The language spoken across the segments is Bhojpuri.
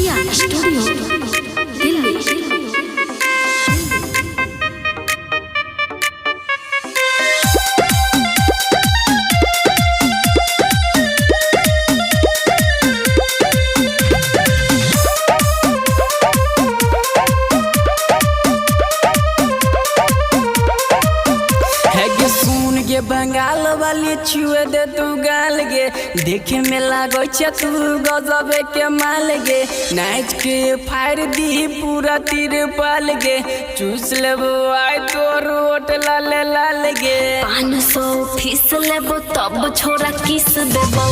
प्रिया स्टूडियो दिल्ली। बंगाल वाली छुए दे तू गाल गे, देखे में लागो तू गजबे के माल गे। नाच के फायर दी पूरा तीर पाल गे, चूस लेबो आई तो रोट लाल लाल गे। 500 फीस लेबो तब छोरा किस देबो,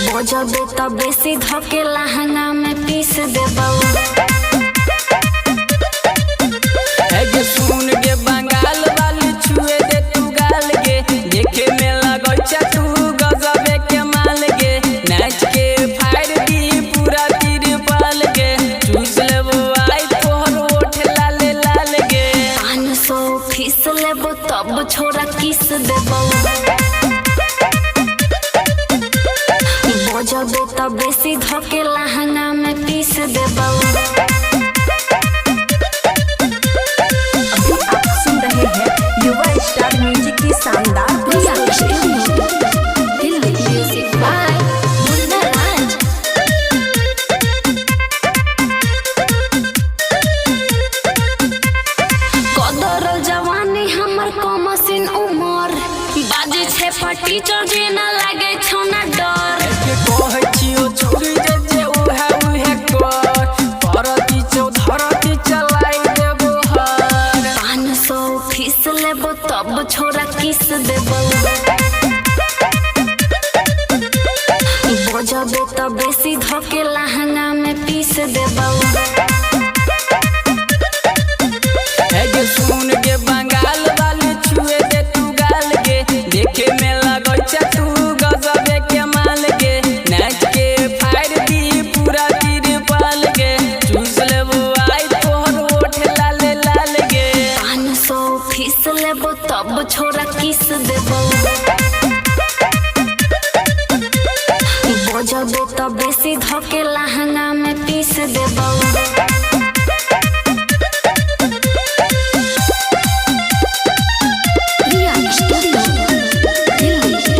बजबे तब बेसी धके लहंगा में पीस देबो। सुन गे बंगाल वाली छुए दे तू गाल गे, देखे में लागो तू गजबे के माल गे। नाच के फायर दी पूरा तीर पाल गे, चूस लेबो आई तोहर ओठ लाल लाल गे। 500 फीस लेबो तब छोरा किस देबो, बजबे तब बेसी धके लहंगा में पीस देबो। युवा स्टार म्यूजिक की शानदार दिल्ली। म्यूजिक बाय मुन्ना राज। कदरल जवानी हमर कमसिन उमर, बाजे छे पट्टी चढ़े ना लागे छौना डर। के कहै छियो छोरी जे उहे उहे कर, परती चौधरती चलाई देबो हर। 500 फीस लेबो तब छोरा किस देबो, बजबे तब बेसी धके लहंगा में पीस देबो। सुन गे बंगाल वाली छुए दे तू गाल गे, देखे में लागो तू गजबे के माल गे। नाच के फायर दी पूरा तीर पाल गे, चूस लेबो आई तोहर ओठ लाल लाल गे। 500 फीस लेबो तब छोरा किस देबो, बजबे तब बेसी धके लहंगा में पीस देबो। प्रिया स्टूडियो दिल्ली।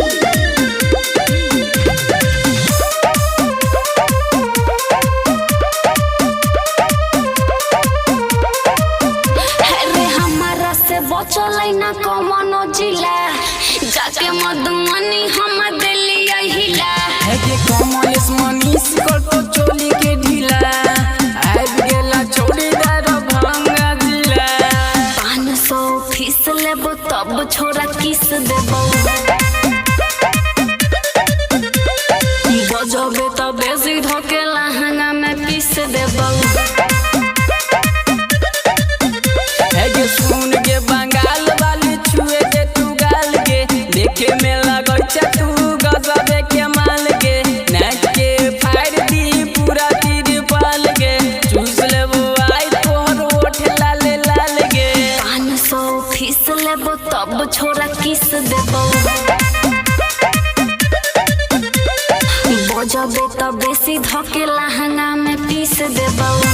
अरे हमारा से बचल ना कमनो जिला, जाके मधुमनी हम दिलिया हिला। के कमलेश मनीष कर तो चोली के ढीला, आबि गेला चौड़ीदार भंगा जिला। 500 फीस लेबो तब छोरा किस देबो, बजबे तब बेसी धके लहंगा में पीस देबो। सुन गे बंगाल वाली छुए दे तू गाल गे, देखे में लागो तू गजबे के माल गे। नाच के फायर दी पूरा तीर पाल गे, चूस लेबो आई तोहर ओठ लाल लाल गे। 500 फीस लेबो तब छोरा किस देबो, बजबे तब बेसी धके लहंगा में पीस देबो।